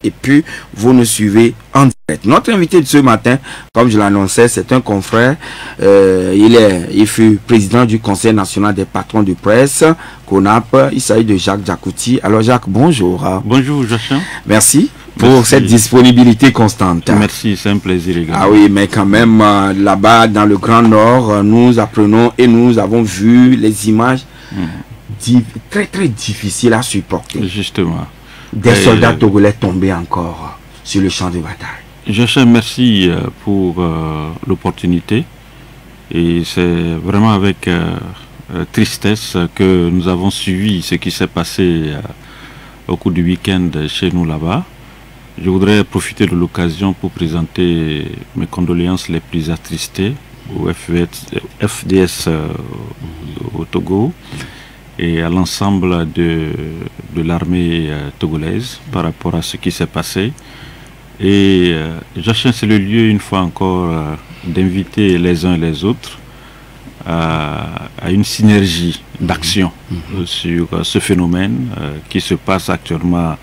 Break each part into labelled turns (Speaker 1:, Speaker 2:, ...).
Speaker 1: et puis vous nous suivez en direct. Notre invité de ce matin, comme je l'annonçais, c'est un confrère. Il fut président du Conseil national des patrons de presse, CONAP. Il s'agit de Jacques Diakouty. Alors Jacques, bonjour.
Speaker 2: Bonjour Joachim.
Speaker 1: Merci pour cette disponibilité constante.
Speaker 2: Merci, c'est un plaisir également.
Speaker 1: Ah oui, mais quand même, là-bas, dans le Grand Nord, nous apprenons et nous avons vu les images très très difficiles à supporter.
Speaker 2: Justement.
Speaker 1: Des soldats togolais tombés encore sur le champ de bataille.
Speaker 2: Joachim, merci pour l'opportunité. Et c'est vraiment avec tristesse que nous avons suivi ce qui s'est passé au cours du week-end chez nous là-bas. Je voudrais profiter de l'occasion pour présenter mes condoléances les plus attristées au FDS au Togo et à l'ensemble de l'armée togolaise par rapport à ce qui s'est passé. Et Joachim, c'est le lieu une fois encore d'inviter les uns et les autres à une synergie d'action sur ce phénomène qui se passe actuellement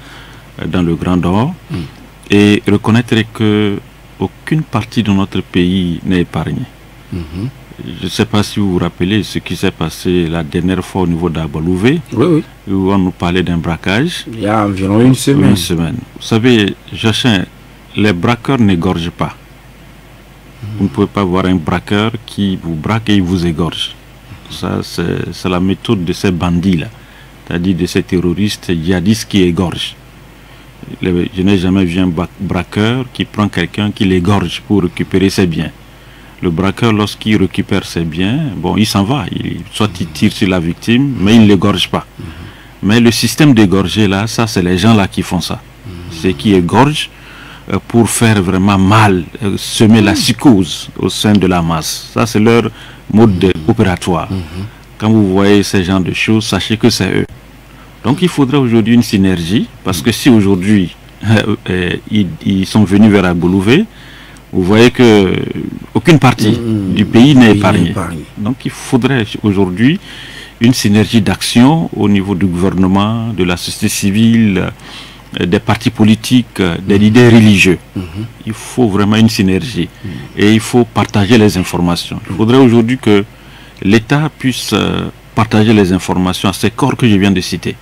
Speaker 2: dans le Grand Nord et reconnaître que aucune partie de notre pays n'est épargnée. Je ne sais pas si vous vous rappelez ce qui s'est passé la dernière fois au niveau d'Abalouvé, où on nous parlait d'un braquage.
Speaker 1: Il y a environ une semaine.
Speaker 2: Vous savez, Joachim, les braqueurs n'égorgent pas. Vous ne pouvez pas voir un braqueur qui vous braque et il vous égorge. Ça, c'est la méthode de ces bandits-là, c'est-à-dire de ces terroristes djihadistes qui égorgent. Je n'ai jamais vu un braqueur qui prend quelqu'un qui l'égorge pour récupérer ses biens. Le braqueur, lorsqu'il récupère ses biens, bon, il s'en va. Soit il tire sur la victime, mais il ne l'égorge pas. Mais le système d'égorger, là, ça, c'est les gens là qui font ça. C'est qui égorgent pour faire vraiment mal, semer la psychose au sein de la masse. Ça, c'est leur mode opératoire. Quand vous voyez ce genre de choses, sachez que c'est eux. Donc il faudrait aujourd'hui une synergie, parce que si aujourd'hui ils sont venus vers Abalouvé, vous voyez que aucune partie du pays n'est épargnée. Donc il faudrait aujourd'hui une synergie d'action au niveau du gouvernement, de la société civile, des partis politiques, des leaders religieux. Il faut vraiment une synergie et il faut partager les informations. Il faudrait aujourd'hui que l'État puisse partager les informations à ces corps que je viens de citer.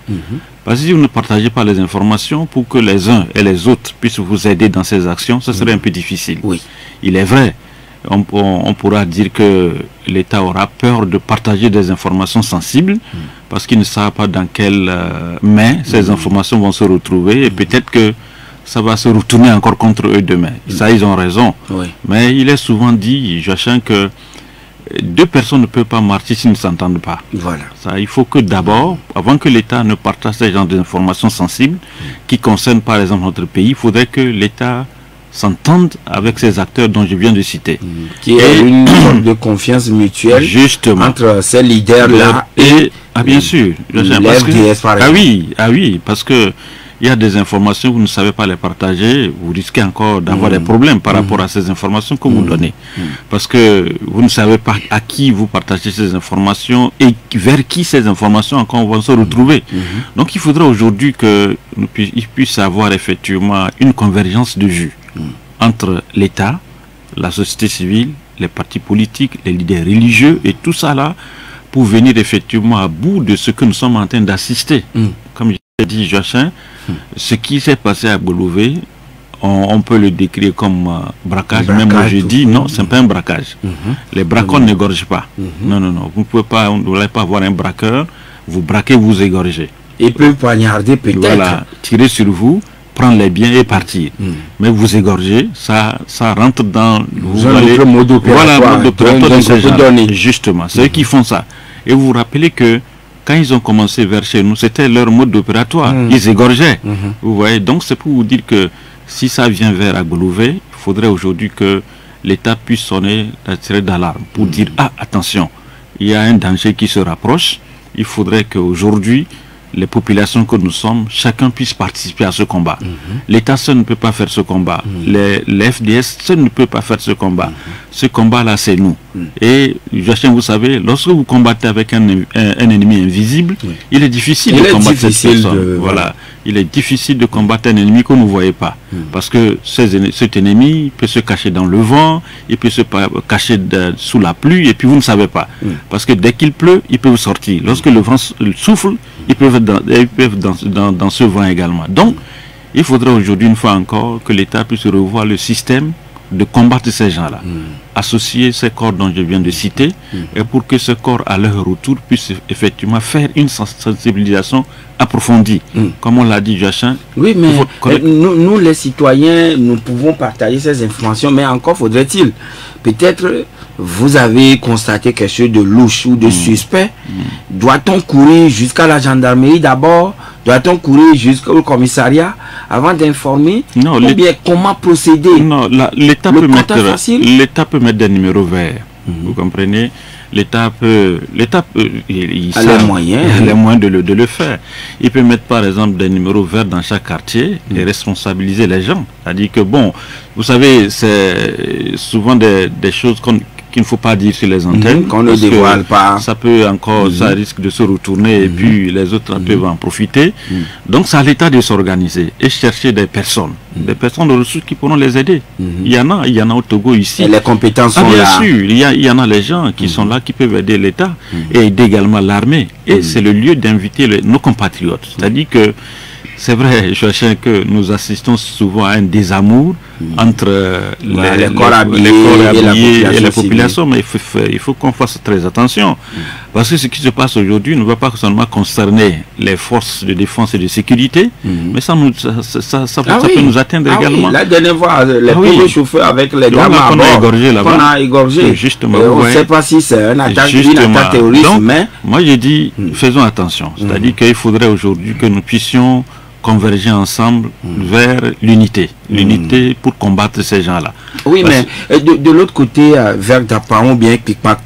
Speaker 2: Parce que si vous ne partagez pas les informations pour que les uns et les autres puissent vous aider dans ces actions, ce serait un peu difficile. Il est vrai, on pourra dire que l'État aura peur de partager des informations sensibles parce qu'il ne sait pas dans quelle main ces informations vont se retrouver et peut-être que ça va se retourner encore contre eux demain. Ça, ils ont raison. Mais il est souvent dit, Joachim, que deux personnes ne peuvent pas marcher s'ils ne s'entendent pas. Ça, il faut que d'abord, avant que l'État ne partage ce genre d'informations sensibles qui concernent par exemple notre pays, il faudrait que l'État s'entende avec ces acteurs dont je viens de citer.
Speaker 1: Qui est une forme de confiance mutuelle entre ces leaders-là et
Speaker 2: bien sûr.
Speaker 1: l'FDS par exemple.
Speaker 2: Ah oui, parce que il y a des informations, vous ne savez pas les partager, vous risquez encore d'avoir des problèmes par rapport à ces informations que vous donnez. Parce que vous ne savez pas à qui vous partagez ces informations et vers qui ces informations encore vont se retrouver. Donc il faudrait aujourd'hui qu'il puisse avoir effectivement une convergence de vues entre l'État, la société civile, les partis politiques, les leaders religieux et tout ça là pour venir effectivement à bout de ce que nous sommes en train d'assister. Comme j'ai dit, Joachim, ce qui s'est passé à Abalouvé, on peut le décrire comme braquage, mais moi je dis non, c'est pas un braquage. Les braqueurs n'égorgent pas. Non, vous ne pouvez pas, on ne doit pas avoir un braqueur, vous braquez, vous égorgez.
Speaker 1: Il peut poignarder peut-être.
Speaker 2: Voilà, tirer sur vous, prendre les biens et partir. Mais vous égorgez, ça rentre dans
Speaker 1: le mode opératoire.
Speaker 2: Justement, c'est eux qui font ça. Et vous vous rappelez que quand ils ont commencé vers chez nous, c'était leur mode opératoire. Ils égorgeaient. Vous voyez, donc c'est pour vous dire que si ça vient vers Abalouvé, il faudrait aujourd'hui que l'État puisse sonner la tirette d'alarme pour dire attention, il y a un danger qui se rapproche. Il faudrait qu'aujourd'hui, les populations que nous sommes, chacun puisse participer à ce combat. L'État seul ne peut pas faire ce combat. Les FDS seul ne peut pas faire ce combat. Ce combat-là, c'est nous. Et Joachim, vous savez, lorsque vous combattez avec un ennemi invisible, il est difficile de combattre cette personne. Voilà. il est difficile de combattre un ennemi que vous ne voyez pas. Parce que cet ennemi peut se cacher dans le vent, il peut se cacher sous la pluie, et puis vous ne savez pas. Parce que dès qu'il pleut, il peut sortir. Lorsque le vent souffle, ils peuvent être dans ce vent également. Donc, il faudrait aujourd'hui, une fois encore, que l'État puisse revoir le système de combattre ces gens-là. Associer ces corps dont je viens de citer, et pour que ce corps, à leur retour, puisse effectivement faire une sensibilisation approfondie. Comme on l'a dit, Joachim.
Speaker 1: Oui, mais nous, les citoyens, nous pouvons partager ces informations, mais encore faudrait-il. Peut-être, vous avez constaté quelque chose de louche ou de suspect. Doit-on courir jusqu'à la gendarmerie d'abord? Doit-on courir jusqu'au commissariat avant d'informer? Non, ou bien comment procéder?
Speaker 2: Non, l'État peut mettre des numéros verts. Vous comprenez? L'État peut il a les moyens de le faire. Il peut mettre par exemple des numéros verts dans chaque quartier et responsabiliser les gens. C'est-à-dire que bon, vous savez, c'est souvent des choses qu'il ne faut pas dire sur les antennes,
Speaker 1: qu'on ne dévoile pas.
Speaker 2: Ça peut encore, ça risque de se retourner et puis les autres peuvent en profiter. Donc c'est à l'État de s'organiser et chercher des personnes de ressources qui pourront les aider. Il y en a au Togo ici.
Speaker 1: Et les compétences sont
Speaker 2: bien
Speaker 1: là.
Speaker 2: sûr, il y en a les gens qui sont là, qui peuvent aider l'État et aider également l'armée. Et c'est le lieu d'inviter nos compatriotes. C'est-à-dire que c'est vrai, Joachim, que nous assistons souvent à un désamour entre les corps habillés et la population, mais il faut qu'on fasse très attention. Parce que ce qui se passe aujourd'hui ne va pas seulement concerner les forces de défense et de sécurité, mais ça peut nous atteindre également.
Speaker 1: Oui, la dernière fois, les premiers chauffeurs avec les gamins à bord, qu'on a égorgé.
Speaker 2: Justement,
Speaker 1: on ne sait pas si c'est une attaque terroriste.
Speaker 2: Donc,
Speaker 1: mais
Speaker 2: moi j'ai dit, faisons attention. C'est-à-dire qu'il faudrait aujourd'hui que nous puissions converger ensemble vers l'unité. L'unité pour combattre ces gens-là.
Speaker 1: Oui, mais de l'autre côté, vers Dapaon, bien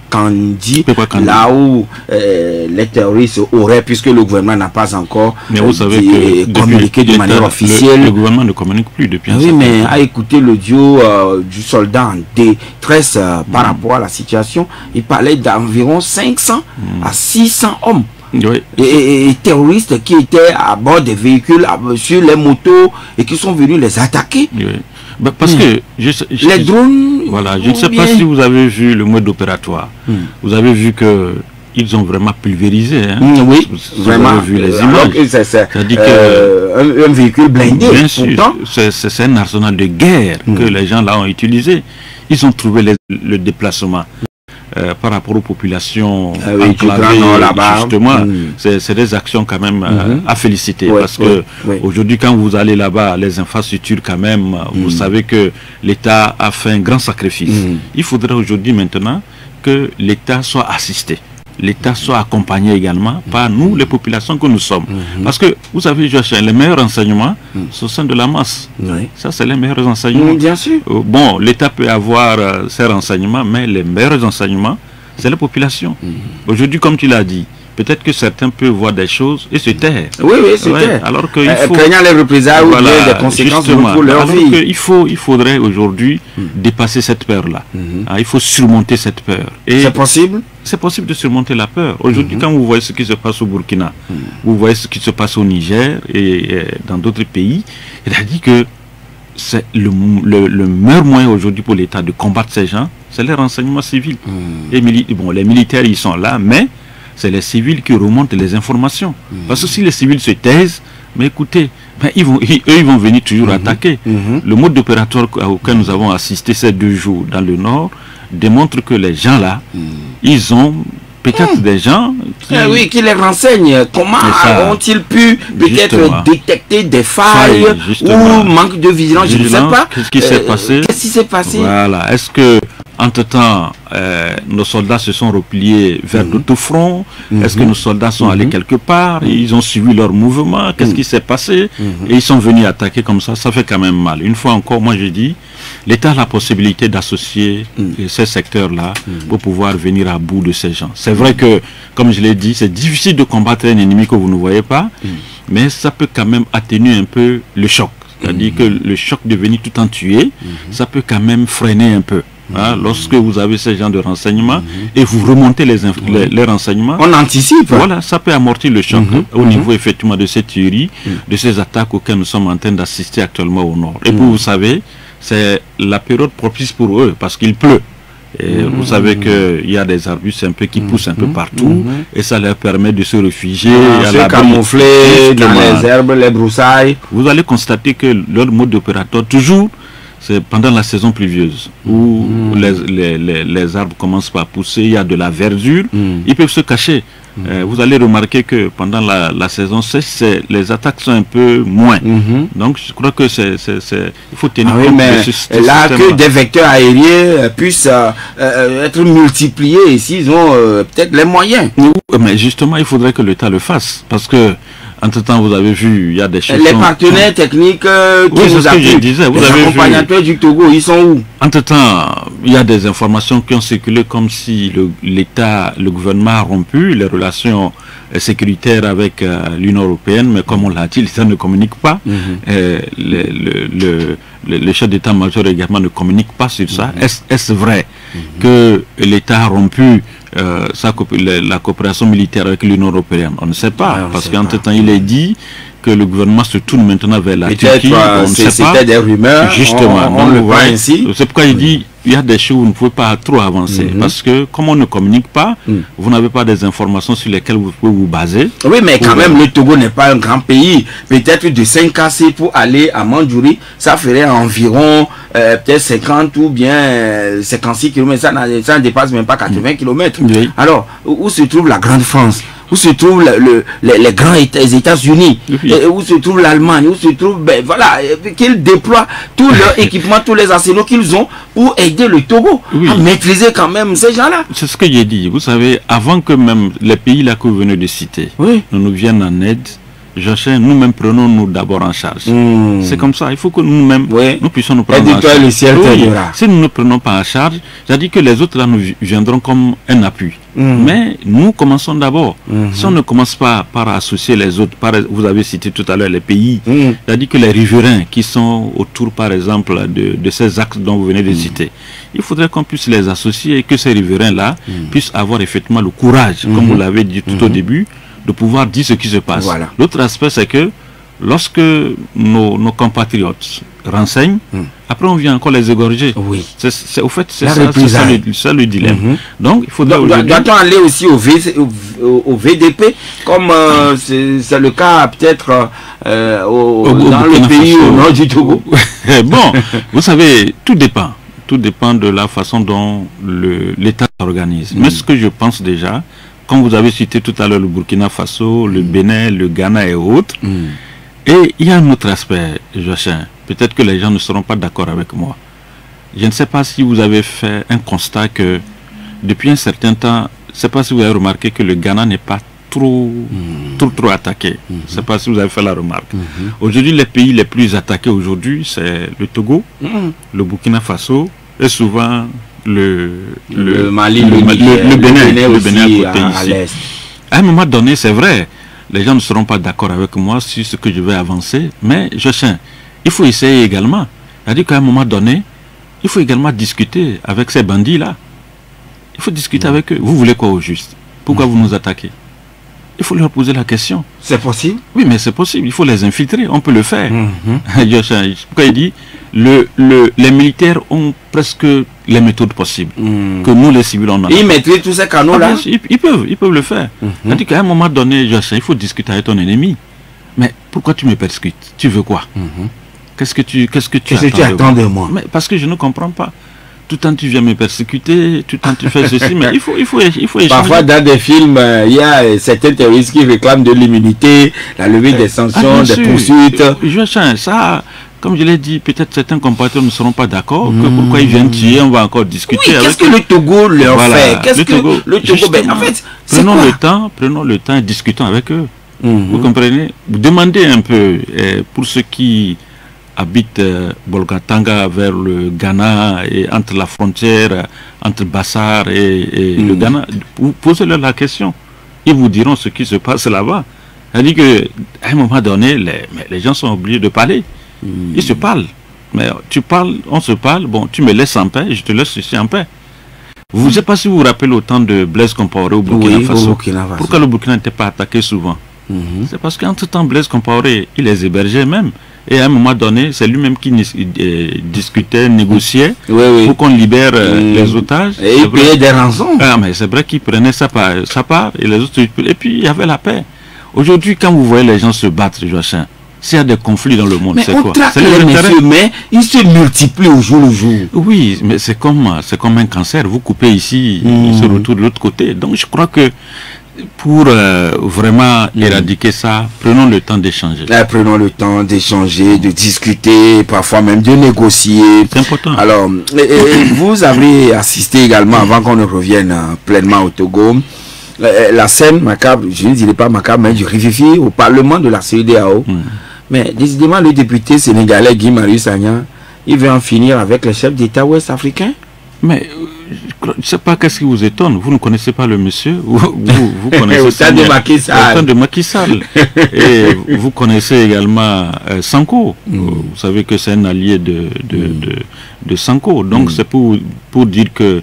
Speaker 1: Kandi, là où les terroristes auraient, puisque le gouvernement n'a pas encore communiqué de manière officielle.
Speaker 2: Le gouvernement ne communique plus depuis un certain temps.
Speaker 1: Oui, mais à écouter l'audio du soldat en détresse par rapport à la situation, il parlait d'environ 500 à 600 hommes.
Speaker 2: Oui.
Speaker 1: Et terroristes qui étaient à bord des véhicules, sur les motos et qui sont venus les attaquer.
Speaker 2: Oui. Parce que
Speaker 1: les drones.
Speaker 2: Voilà, je ne sais pas si vous avez vu le mode opératoire. Vous avez vu que ils ont vraiment pulvérisé. Hein.
Speaker 1: Oui, vraiment.
Speaker 2: Vous avez vu les images.
Speaker 1: C'est-à-dire un véhicule blindé.
Speaker 2: Bien sûr, c'est un arsenal de guerre que les gens là ont utilisé. Ils ont trouvé le déplacement. Par rapport aux populations enclavées, justement, c'est des actions quand même à féliciter. Parce que aujourd'hui, quand vous allez là-bas, les infrastructures quand même, vous savez que l'État a fait un grand sacrifice. Il faudrait aujourd'hui maintenant que l'État soit assisté. L'État soit accompagné également par nous, les populations que nous sommes. Parce que, vous savez, Joachim, les meilleurs renseignements, ce sont de la masse. Ça, c'est les meilleurs renseignements.
Speaker 1: Bien sûr.
Speaker 2: Bon, l'État peut avoir ses renseignements, mais les meilleurs renseignements, c'est la population. Aujourd'hui, comme tu l'as dit, peut-être que certains peuvent voir des choses et se taire.
Speaker 1: Oui, se taire.
Speaker 2: Alors que il faut...
Speaker 1: craignant les représailles ou les conséquences pour leur vie.
Speaker 2: Il faudrait aujourd'hui dépasser cette peur-là. Il faut surmonter cette peur.
Speaker 1: C'est possible?
Speaker 2: C'est possible de surmonter la peur. Aujourd'hui, quand vous voyez ce qui se passe au Burkina, vous voyez ce qui se passe au Niger et dans d'autres pays, il a dit que c'est le meilleur moyen aujourd'hui pour l'État de combattre ces gens, c'est les renseignements civils. Les militaires, ils sont là, mais c'est les civils qui remontent les informations. Parce que si les civils se taisent, mais écoutez, ils vont venir toujours attaquer. Le mode opératoire auquel nous avons assisté ces 2 jours dans le Nord démontre que les gens là, ils ont peut-être des gens
Speaker 1: qui les renseignent. Comment ont-ils pu peut-être détecter des failles ou manque de vigilance? Je ne sais pas.
Speaker 2: Qu'est-ce qui s'est passé?
Speaker 1: Qu'est-ce qui s'est passé?
Speaker 2: Voilà. Est-ce que entre-temps, nos soldats se sont repliés vers d'autres fronts? Est-ce que nos soldats sont allés quelque part? Ils ont suivi leur mouvement? Qu'est-ce qui s'est passé? Et ils sont venus attaquer comme ça. Ça fait quand même mal. Une fois encore, moi je dis, l'État a la possibilité d'associer ces secteurs-là pour pouvoir venir à bout de ces gens. C'est vrai que, comme je l'ai dit, c'est difficile de combattre un ennemi que vous ne voyez pas, mais ça peut quand même atténuer un peu le choc. C'est-à-dire que le choc de venir tout en tuer, ça peut quand même freiner un peu. hein, lorsque vous avez ces gens de renseignements et vous remontez les renseignements,
Speaker 1: on anticipe.
Speaker 2: Voilà, ça peut amortir le choc au niveau effectivement de ces tueries, de ces attaques auxquelles nous sommes en train d'assister actuellement au nord. Et puis vous savez, c'est la période propice pour eux parce qu'il pleut. Et vous savez qu'il y a des arbustes un peu qui poussent un peu partout et ça leur permet de se réfugier,
Speaker 1: se camoufler dans les herbes, les broussailles.
Speaker 2: Vous allez constater que leur mode d'opérateur, toujours, c'est pendant la saison pluvieuse où les arbres commencent à pousser, il y a de la verdure, ils peuvent se cacher. Vous allez remarquer que pendant la saison sèche, les attaques sont un peu moins. Donc je crois que il faut tenir compte de ce
Speaker 1: là
Speaker 2: système.
Speaker 1: Que des vecteurs aériens puissent être multipliés s'ils ont peut-être les moyens.
Speaker 2: Mais justement, il faudrait que l'État le fasse. Parce que entre-temps, vous avez vu, il y a des choses...
Speaker 1: Les partenaires techniques qui nous appuient, les accompagnateurs du Togo, ils sont où?
Speaker 2: Entre-temps, il y a des informations qui ont circulé comme si l'État, le gouvernement a rompu les relations sécuritaires avec l'Union européenne, mais comme on l'a dit, l'État ne communique pas. Le chef d'état-major également ne communique pas sur ça. Est-ce vrai que l'État a rompu la coopération militaire avec l'Union européenne? On ne sait pas, parce qu'entre-temps, il est dit que le gouvernement se tourne maintenant vers la Turquie. On ne sait pas.
Speaker 1: C'était des rumeurs.
Speaker 2: Justement,
Speaker 1: on le voit ainsi.
Speaker 2: C'est pourquoi il dit il y a des choses où vous ne pouvez pas trop avancer. Parce que comme on ne communique pas, vous n'avez pas des informations sur lesquelles vous pouvez vous baser.
Speaker 1: Oui, mais quand même, le Togo n'est pas un grand pays. Peut-être de 5 KC pour aller à Mandjouri, ça ferait environ peut-être 50 ou bien 56 km. Ça ne dépasse même pas 80 km.
Speaker 2: Oui.
Speaker 1: Alors, où se trouve la Grande France? Où se trouvent les grands États-Unis, où se trouve l'Allemagne, où se trouve, voilà, qu'ils déploient tout leur équipement, tous les arsenaux qu'ils ont pour aider le Togo à maîtriser quand même ces gens-là.
Speaker 2: C'est ce que j'ai dit. Vous savez, avant que même les pays là que vous venez de citer nous viennent en aide, nous-mêmes prenons-nous d'abord en charge. C'est comme ça. Il faut que nous-mêmes nous puissions nous prendre en charge. Si nous ne prenons pas en charge, c'est-à-dire que les autres là nous viendront comme un appui. Mais nous commençons d'abord. Si on ne commence pas par associer les autres, vous avez cité tout à l'heure les pays, c'est-à-dire que les riverains qui sont autour par exemple de ces axes dont vous venez de citer, il faudrait qu'on puisse les associer et que ces riverains-là puissent avoir effectivement le courage, comme vous l'avez dit tout au début, de pouvoir dire ce qui se passe. L'autre aspect, c'est que lorsque nos compatriotes renseignent, après on vient encore les égorger. Au fait, c'est ça le dilemme. Donc, il faudrait...
Speaker 1: Doit-on aller aussi au VDP, comme c'est le cas peut-être dans le pays au nord du Togo?
Speaker 2: Bon, vous savez, tout dépend. Tout dépend de la façon dont l'État s'organise. Mais ce que je pense déjà, comme vous avez cité tout à l'heure le Burkina Faso, le Bénin, le Ghana et autres, et il y a un autre aspect, Joachim, peut-être que les gens ne seront pas d'accord avec moi. Je ne sais pas si vous avez fait un constat que depuis un certain temps, je ne sais pas si vous avez remarqué que le Ghana n'est pas trop attaqué. Je ne sais pas si vous avez fait la remarque. Aujourd'hui, les pays les plus attaqués aujourd'hui, c'est le Togo, le Burkina Faso et souvent le
Speaker 1: Mali,
Speaker 2: le Bénin
Speaker 1: à l'est.
Speaker 2: À un moment donné, c'est vrai, les gens ne seront pas d'accord avec moi sur ce que je vais avancer, mais il faut essayer également. C'est-à-dire qu'à un moment donné, il faut également discuter avec ces bandits-là. Il faut discuter avec eux. Vous voulez quoi au juste? Pourquoi vous nous attaquez? Il faut leur poser la question.
Speaker 1: C'est possible?
Speaker 2: Oui, mais c'est possible. Il faut les infiltrer. On peut le faire. Pourquoi il dit les militaires ont presque les méthodes possibles que nous, les civils, on en a.
Speaker 1: Ils maîtrisent tous ces canaux-là?
Speaker 2: Ils peuvent le faire. C'est-à-dire qu'à un moment donné, il faut discuter avec ton ennemi. Mais pourquoi tu me persécutes? Tu veux quoi? Qu'est-ce que tu
Speaker 1: attends de moi?
Speaker 2: Mais parce que je ne comprends pas. Tout le temps tu viens me persécuter, tout le temps tu fais ceci, mais il faut échanger.
Speaker 1: Parfois dans des films, il y a certains terroristes qui réclament de l'immunité, la levée des sanctions, des poursuites.
Speaker 2: Ça, comme je l'ai dit, peut-être certains compatriotes ne seront pas d'accord, que pourquoi ils viennent tuer, on va encore discuter.
Speaker 1: Oui, qu'est-ce que le Togo leur fait? Qu'est-ce que le Togo, en fait,
Speaker 2: prenons le temps et discutons avec eux. Vous comprenez? Vous demandez un peu, pour ceux qui habitent Bolgatanga vers le Ghana et entre la frontière, entre Bassar et le Ghana, vous posez-leur la question. Ils vous diront ce qui se passe là-bas. C'est-à-dire qu'à un moment donné, les gens sont obligés de parler. Ils se parlent. Mais tu parles, on se parle, bon, tu me laisses en paix, je te laisse ici en paix. Je ne sais pas si vous vous rappelez autant de Blaise Compaoré au Burkina Faso. Pourquoi le Burkina n'était pas attaqué souvent? C'est parce qu'entre-temps, Blaise Compaoré, il les hébergeait même. Et à un moment donné, c'est lui-même qui discutait, négociait pour qu'on libère les otages.
Speaker 1: Et il payait des rançons.
Speaker 2: Ah, mais c'est vrai qu'il prenait sa part et les autres. Et puis il y avait la paix. Aujourd'hui, quand vous voyez les gens se battre, Joachim, s'il y a des conflits dans le monde, c'est quoi?
Speaker 1: C'est les messieurs, mais ils se multiplient au jour le jour.
Speaker 2: Oui, mais c'est comme un cancer. Vous coupez ici, il se retrouve de l'autre côté. Donc je crois que pour vraiment éradiquer ça, prenons le temps d'échanger.
Speaker 1: Prenons le temps d'échanger, de discuter, parfois même de négocier.
Speaker 2: C'est important.
Speaker 1: Alors, vous avez assisté également, avant qu'on ne revienne pleinement au Togo, la scène macabre, je ne dirais pas macabre, mais du rififi au Parlement de la CEDEAO. Mais décidément, le député sénégalais Guy Marius Sagna, il veut en finir avec les chefs d'État ouest-africains.
Speaker 2: Mais je ne sais pas qu'est-ce qui vous étonne. Vous ne connaissez pas le monsieur. Vous connaissez
Speaker 1: au temps de Macky Sall.
Speaker 2: Au temps de Macky Sall. Et vous connaissez également Sanko. Vous savez que c'est un allié de Sanko. Donc c'est pour dire que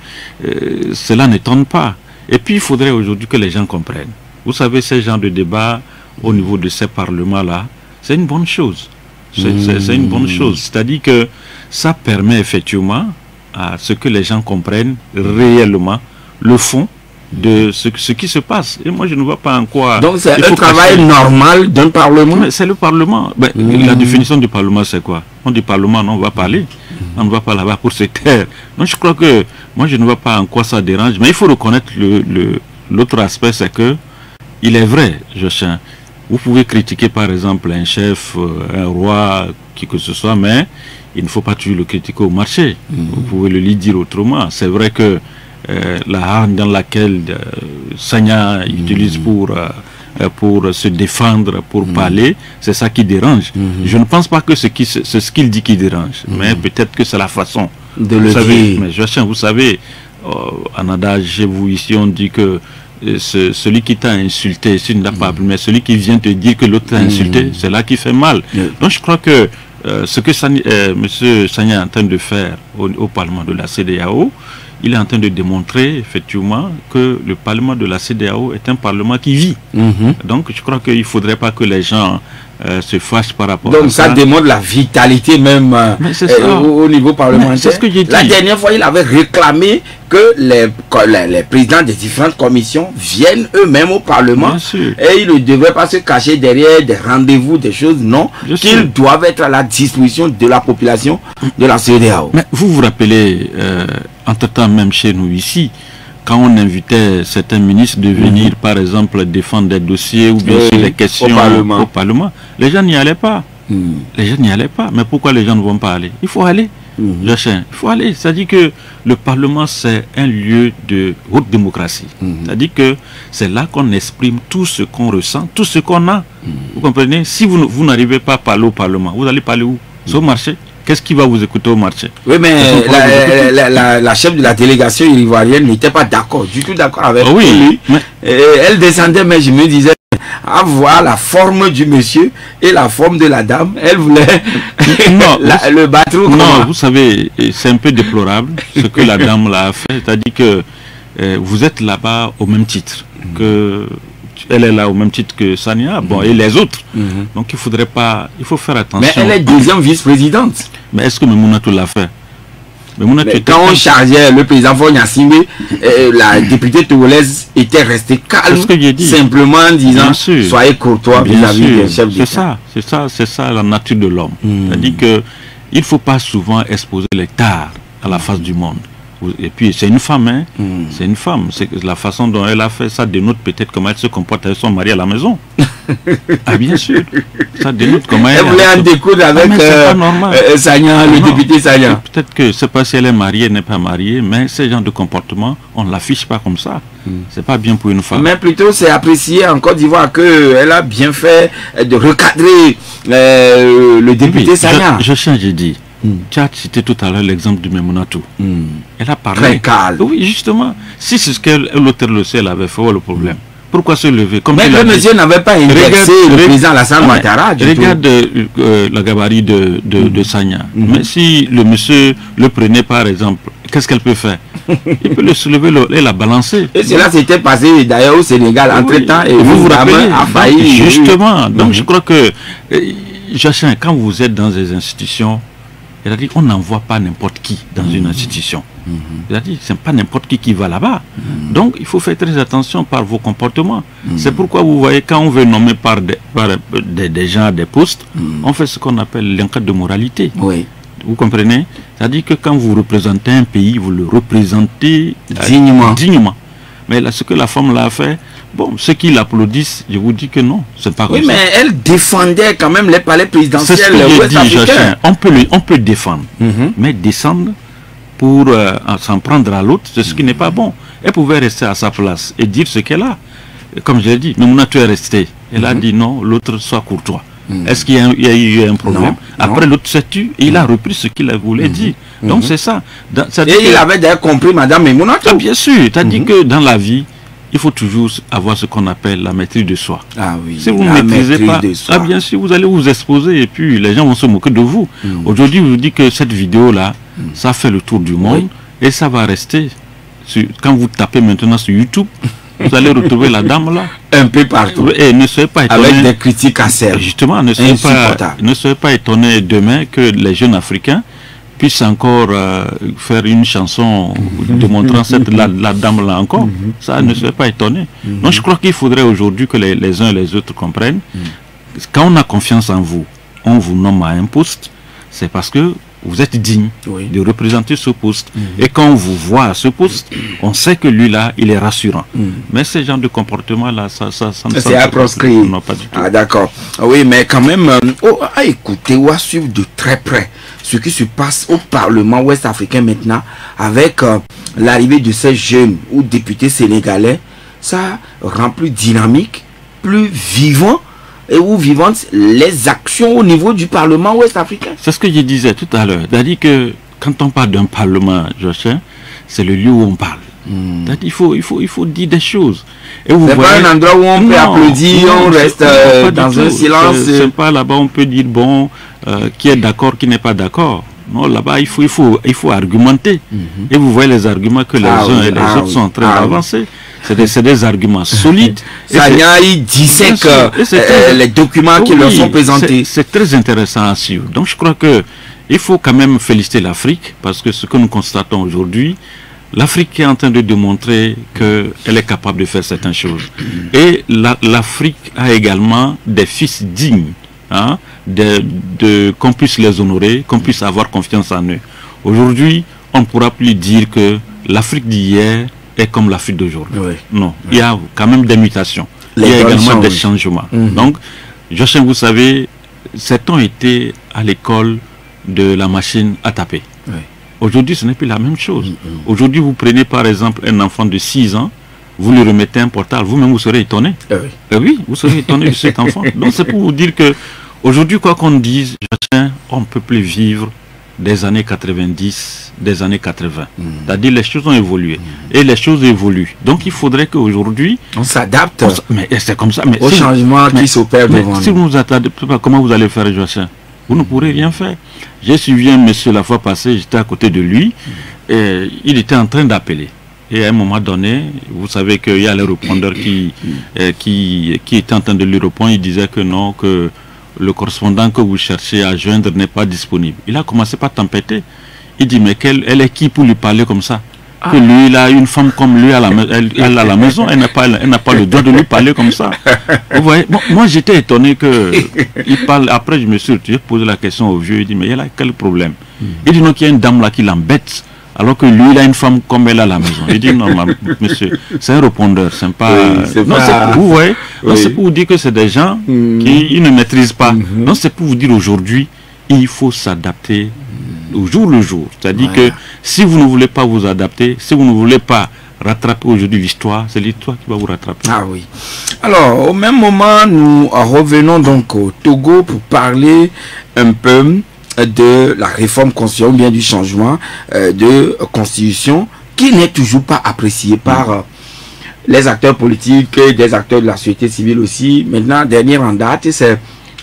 Speaker 2: cela n'étonne pas. Et puis il faudrait aujourd'hui que les gens comprennent. Vous savez, ces genres de débats au niveau de ces parlements-là, c'est une bonne chose. C'est une bonne chose. C'est-à-dire que ça permet effectivement à ce que les gens comprennent réellement le fond de ce qui se passe. Et moi, je ne vois pas en quoi...
Speaker 1: Donc, c'est un travail normal d'un Parlement.
Speaker 2: C'est le Parlement. Ben, la définition du Parlement, c'est quoi? On dit Parlement, non, on va parler. On ne va pas là-bas pour se taire. Donc, je crois que... Moi, je ne vois pas en quoi ça dérange. Mais il faut reconnaître l'autre aspect, c'est que il est vrai, Joachim. Vous pouvez critiquer, par exemple, un chef, un roi, qui que ce soit, mais il ne faut pas toujours le critiquer au marché. Vous pouvez le dire autrement. C'est vrai que la hargne dans laquelle Sagna utilise pour se défendre, pour parler, c'est ça qui dérange. Je ne pense pas que c'est ce qu'il dit qui dérange, mais peut-être que c'est la façon
Speaker 1: de le dire.
Speaker 2: Mais Joachim, vous savez, en adage chez vous ici, on dit que celui qui t'a insulté, s'il n'a pas appelé, mais celui qui vient te dire que l'autre t'a insulté, c'est là qui fait mal. Donc je crois que ce que M. Sagna est en train de faire au Parlement de la CEDEAO, il est en train de démontrer effectivement que le Parlement de la CEDEAO est un Parlement qui vit. Donc je crois qu'il ne faudrait pas que les gens se fâchent par rapport à ça.
Speaker 1: Donc ça démontre la vitalité même au niveau parlementaire.
Speaker 2: C'est ce que j'ai dit.
Speaker 1: La dernière fois, il avait réclamé que les présidents des différentes commissions viennent eux-mêmes au Parlement. Et ils ne devaient pas se cacher derrière des rendez-vous, des choses, non. Qu'ils doivent être à la disposition de la population de la CEDEAO.
Speaker 2: Mais vous vous rappelez, entre-temps même chez nous ici, quand on invitait certains ministres de venir, par exemple, défendre des dossiers ou bien sur des questions au Parlement, les gens n'y allaient pas. Les gens n'y allaient pas. Mais pourquoi les gens ne vont pas aller? Il faut aller. Il faut aller. C'est-à-dire que le Parlement, c'est un lieu de haute démocratie. C'est-à-dire que c'est là qu'on exprime tout ce qu'on ressent, tout ce qu'on a. Vous comprenez? Si vous n'arrivez pas à parler au Parlement, vous allez parler où? C'est au marché. Qu'est-ce qui va vous écouter au marché?
Speaker 1: Oui, mais la chef de la délégation ivoirienne n'était pas d'accord, du tout d'accord avec lui. Elle descendait, mais je me disais, à voir la forme du monsieur et la forme de la dame, elle voulait le battre.
Speaker 2: Non, vous savez, c'est un peu déplorable ce que la dame l'a fait. C'est-à-dire que vous êtes là-bas au même titre que... Elle est là au même titre que Sagna, et les autres. Donc il faut faire attention.
Speaker 1: Mais elle est deuxième vice-présidente.
Speaker 2: Mais est-ce que Memouna l'a fait?
Speaker 1: Quand on chargeait le président Fognassime, la députée togolaise était restée calme, simplement en disant soyez courtois vis-à-vis des chefs d'État.
Speaker 2: C'est ça la nature de l'homme. C'est-à-dire qu'il ne faut pas souvent exposer les tares à la face du monde. Et puis c'est une femme, hein. C'est une femme. C'est la façon dont elle a fait ça dénote peut-être comment elle se comporte avec son mari à la maison. Ah bien sûr. Ça dénote comment elle
Speaker 1: voulait en découdre avec Sagna, le député Sagna.
Speaker 2: Peut-être que c'est pas si elle est mariée, elle n'est pas mariée, mais ce genre de comportement, on ne l'affiche pas comme ça. C'est pas bien pour une femme.
Speaker 1: Mais plutôt c'est apprécié en Côte d'Ivoire qu'elle a bien fait de recadrer le député Sagna.
Speaker 2: J'ai dit. Tu as cité tout à l'heure l'exemple de Memonatou. Elle a parlé.
Speaker 1: Très calme.
Speaker 2: Oui, justement. Si c'est ce que l'autre le sait, elle avait fait, le problème. Pourquoi se lever? Comme
Speaker 1: mais le monsieur n'avait pas indexé le président Alassane Ouattara.
Speaker 2: Regarde la gabarit de Sagna. Mais si le monsieur le prenait par exemple, qu'est-ce qu'elle peut faire? Il peut le soulever et la balancer.
Speaker 1: Et cela s'était passé d'ailleurs au Sénégal entre-temps, et
Speaker 2: vous rappelez,
Speaker 1: a failli.
Speaker 2: Justement, donc je crois que, Jachin, quand vous êtes dans des institutions, c'est-à-dire on n'envoie pas n'importe qui dans une institution. C'est-à-dire c'est pas n'importe qui va là-bas. Donc il faut faire très attention par vos comportements. C'est pourquoi vous voyez, quand on veut nommer par des gens à des postes, on fait ce qu'on appelle l'enquête de moralité.
Speaker 1: Oui.
Speaker 2: Vous comprenez? C'est-à-dire que quand vous représentez un pays, vous le représentez dignement. Mais là, ce que la femme l'a fait, bon, ceux qui l'applaudissent, je vous dis que non, c'est pas comme ça.
Speaker 1: Oui, mais elle défendait quand même les palais présidentiels.
Speaker 2: C'est ce que j'ai dit, Jachin. On peut défendre, mais descendre pour s'en prendre à l'autre, c'est ce qui n'est pas bon. Elle pouvait rester à sa place et dire ce qu'elle a. Comme je l'ai dit, mais tu es resté. Elle a dit non, l'autre soit courtois. Est-ce qu'il y a eu un problème? Non, après, l'autre s'est tu et il a repris ce qu'il voulait dire. Donc, c'est ça.
Speaker 1: Et il avait d'ailleurs compris, madame Memouna.
Speaker 2: Bien sûr. C'est-à-dire que dans la vie, il faut toujours avoir ce qu'on appelle la maîtrise de soi.
Speaker 1: Ah oui.
Speaker 2: Si vous ne maîtrisez pas, bien sûr, vous allez vous exposer et puis les gens vont se moquer de vous. Aujourd'hui, je vous dis que cette vidéo-là, ça fait le tour du monde et ça va rester. Quand vous tapez maintenant sur YouTube, vous allez retrouver la dame là.
Speaker 1: Un peu partout.
Speaker 2: Et ne soyez pas étonnés.
Speaker 1: Avec des critiques acerbes.
Speaker 2: Justement, ne soyez pas étonnés demain que les jeunes Africains puissent encore faire une chanson démontrant la dame là encore. Ça, ne soyez pas étonnés. Donc je crois qu'il faudrait aujourd'hui que les uns et les autres comprennent. Quand on a confiance en vous, on vous nomme à un poste, c'est parce que vous êtes digne de représenter ce poste. Et quand on vous voit à ce poste, on sait que lui là, il est rassurant. Mais ce genre de comportement là, ça
Speaker 1: c'est à proscrire.
Speaker 2: Non, pas du tout.
Speaker 1: Ah d'accord. Oui, mais quand même, à écouter ou à suivre de très près ce qui se passe au Parlement ouest-africain maintenant, avec l'arrivée de ces jeunes ou députés sénégalais, ça rend plus dynamique, plus vivant, et où vivantes les actions au niveau du Parlement ouest-africain.
Speaker 2: C'est ce que je disais tout à l'heure. C'est-à-dire que quand on parle d'un Parlement, Jachin, c'est le lieu où on parle. Il faut dire des choses. C'est
Speaker 1: pas un endroit où on peut applaudir, on reste dans un silence.
Speaker 2: C'est pas là-bas on peut dire, bon, qui est d'accord, qui n'est pas d'accord. Non, là-bas, il faut argumenter. Et vous voyez les arguments que les uns et les autres sont en train d'avancer. C'est des arguments solides.
Speaker 1: Sagna, il disait que les documents qui leur sont présentés.
Speaker 2: C'est très intéressant à suivre. Donc je crois que il faut quand même féliciter l'Afrique, parce que ce que nous constatons aujourd'hui, l'Afrique est en train de démontrer qu'elle est capable de faire certaines choses. Et l'Afrique a également des fils dignes, hein, qu'on puisse les honorer, qu'on puisse avoir confiance en eux. Aujourd'hui, on ne pourra plus dire que l'Afrique d'hier est comme l'Afrique d'aujourd'hui. Non, il y a quand même des mutations. Il y a également des changements. Donc, Jachin, vous savez, certains étaient à l'école de la machine à taper. Aujourd'hui, ce n'est plus la même chose. Aujourd'hui, vous prenez par exemple un enfant de 6 ans, vous lui remettez un portable, vous-même vous serez étonné. Oui, vous serez étonné de cet enfant. Donc c'est pour vous dire que aujourd'hui, quoi qu'on dise, on ne peut plus vivre des années 90, des années 80. C'est-à-dire les choses ont évolué. Et les choses évoluent. Donc il faudrait qu'aujourd'hui...
Speaker 1: on s'adapte.
Speaker 2: Mais c'est comme ça. Mais
Speaker 1: au changement qui s'opère devant nous.
Speaker 2: Si vous ne vous adaptez pas, comment vous allez faire, Joachim? Vous ne pourrez rien faire. J'ai suivi un monsieur la fois passée, j'étais à côté de lui, et il était en train d'appeler. Et à un moment donné, vous savez qu'il y a le répondeur qui était en train de lui répondre, il disait que non, que le correspondant que vous cherchez à joindre n'est pas disponible. Il a commencé par tempêter. Il dit, mais elle est qui pour lui parler comme ça? Que lui, il a une femme comme lui à la maison, elle n'a pas le droit de lui parler comme ça. Vous voyez, bon, moi j'étais étonné qu'il parle. Après, je me suis posé la question au vieux, il dit, mais il a quel problème? Il dit, non, qu'il y a une dame là qui l'embête, alors que lui, il a une femme comme elle à la maison. Il dit, non, monsieur, c'est un répondeur, c'est pas... vous voyez, c'est pour vous dire que c'est des gens qui ne maîtrisent pas. Non, c'est pour vous dire aujourd'hui, il faut s'adapter au jour le jour. C'est-à-dire que si vous ne voulez pas vous adapter, si vous ne voulez pas rattraper aujourd'hui l'histoire, c'est l'histoire qui va vous rattraper.
Speaker 1: Ah oui. Alors, au même moment, nous revenons donc au Togo pour parler un peu de la réforme constitutionnelle, bien du changement de constitution, qui n'est toujours pas apprécié par les acteurs politiques, des acteurs de la société civile aussi. Maintenant, dernière en date, c'est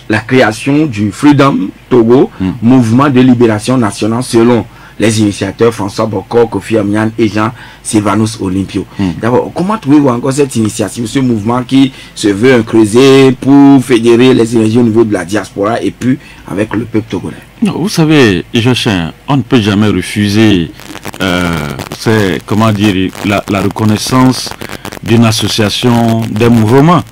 Speaker 1: la création du Freedom Togo, mouvement de libération nationale selon les initiateurs François Bokor, Kofi Amian et Jean Sylvanus Olympio. D'abord, comment trouvez-vous encore cette initiative, ce mouvement qui se veut un creuset pour fédérer les énergies au niveau de la diaspora et puis avec le peuple togolais?
Speaker 2: Non, vous savez, Jochin, on ne peut jamais refuser c'est, comment dire, la reconnaissance d'une association, des mouvements,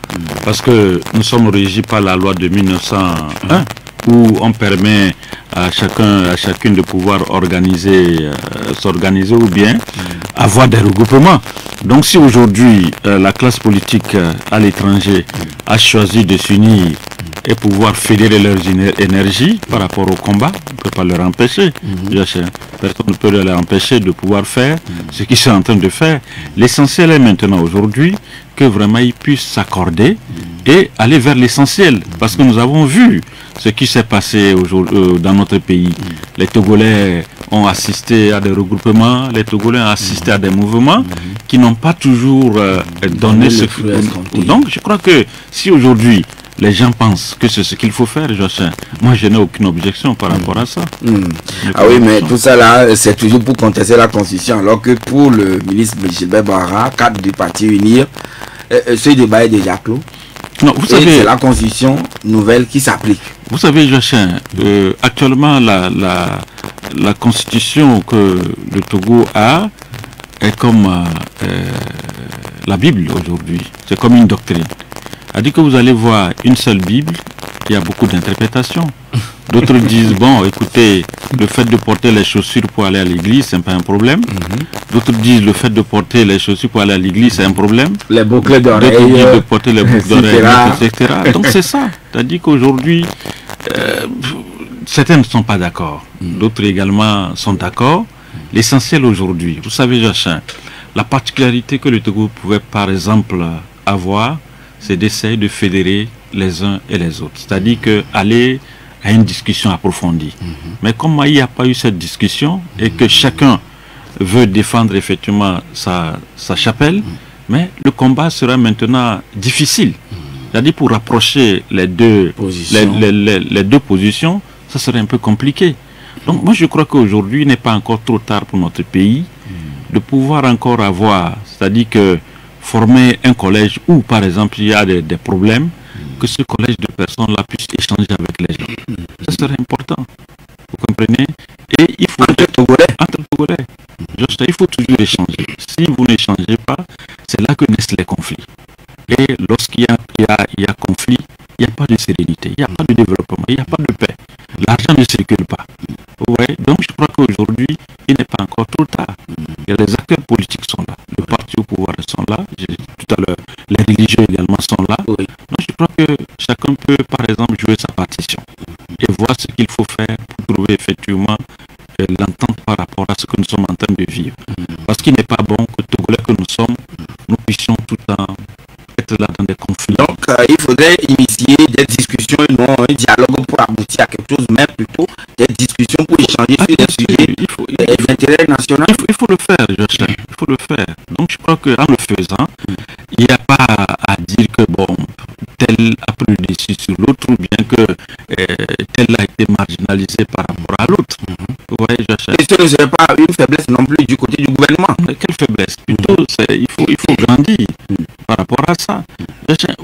Speaker 2: parce que nous sommes régis par la loi de 1901, où on permet à chacune de pouvoir s'organiser ou bien avoir des regroupements. Donc si aujourd'hui la classe politique à l'étranger a choisi de s'unir et pouvoir fédérer leurs énergies par rapport au combat, on ne peut pas leur empêcher. Personne ne peut leur empêcher de pouvoir faire ce qu'ils sont en train de faire. L'essentiel est maintenant aujourd'hui que vraiment ils puissent s'accorder et aller vers l'essentiel. Parce que nous avons vu ce qui s'est passé dans notre pays. Les Togolais ont assisté à des regroupements, les Togolais ont assisté à des mouvements qui n'ont pas toujours donné ce que... Donc je crois que si aujourd'hui les gens pensent que c'est ce qu'il faut faire, Jochin, moi je n'ai aucune objection par rapport à ça.
Speaker 1: Ah oui, mais tout ça là, c'est toujours pour contester la Constitution, alors que pour le ministre Gilbert Barra, cadre du parti Unir, ce débat est déjà clos.
Speaker 2: Non, vous savez,
Speaker 1: c'est la Constitution nouvelle qui s'applique.
Speaker 2: Vous savez, Jochin, actuellement la Constitution que le Togo a est comme la Bible aujourd'hui. C'est comme une doctrine. C'est-à-dire que vous allez voir une seule Bible, il y a beaucoup d'interprétations. D'autres disent, bon, écoutez, le fait de porter les chaussures pour aller à l'église, c'est pas un problème. D'autres disent, le fait de porter les chaussures pour aller à l'église, c'est un problème.
Speaker 1: Les boucles d'oreilles.
Speaker 2: D'autres disent de porter les boucles d'oreilles, etc. Donc c'est ça. C'est-à-dire qu'aujourd'hui, certains ne sont pas d'accord. D'autres également sont d'accord. L'essentiel aujourd'hui, vous savez, Jachin, la particularité que le Togo pouvait par exemple avoir, c'est d'essayer de fédérer les uns et les autres. C'est-à-dire qu'aller à une discussion approfondie. Mais comme il n'y a pas eu cette discussion et que chacun veut défendre effectivement sa chapelle, mais le combat sera maintenant difficile. C'est-à-dire pour rapprocher les deux positions, ça serait un peu compliqué. Donc moi je crois qu'aujourd'hui il n'est pas encore trop tard pour notre pays de pouvoir encore avoir, c'est-à-dire que former un collège où, par exemple, il y a des problèmes, que ce collège de personnes-là puisse échanger avec les gens. Ça serait important. Vous comprenez? Et il faut... Entre Togolais. Il faut toujours échanger. Si vous n'échangez pas, c'est là que naissent les conflits. Et lorsqu'il y a conflit, il n'y a pas de sérénité, il n'y a pas de développement, il n'y a pas de paix. L'argent ne circule pas. Ouais. Donc je crois qu'aujourd'hui, il n'est pas encore trop tard. Et les acteurs politiques sont là, le parti au pouvoir sont là, tout à l'heure, les religieux également sont là. Donc je crois que chacun peut par exemple jouer sa partition et voir ce qu'il faut faire pour trouver effectivement l'entente par rapport à ce que nous sommes en train de vivre. Parce qu'il n'est pas bon que Togolais que nous sommes, nous puissions tout le temps être là dans des conflits.
Speaker 1: Donc il faudrait initier des discussions et non un dialogue pour aboutir à quelque chose, mais plutôt des discussions pour échanger sur des sujets d'intérêt national.
Speaker 2: Il faut le faire, Justin. Il faut le faire. Donc je crois qu'en le faisant, il n'y a pas à dire que bon, tel a pris le dessus sur l'autre ou bien que tel a été marginalisé par rapport à l'autre. Vous voyez, Justin.
Speaker 1: Et ce ne serait pas une faiblesse non plus du côté du gouvernement.
Speaker 2: Quelle faiblesse? Plutôt, il faut grandir par rapport à ça.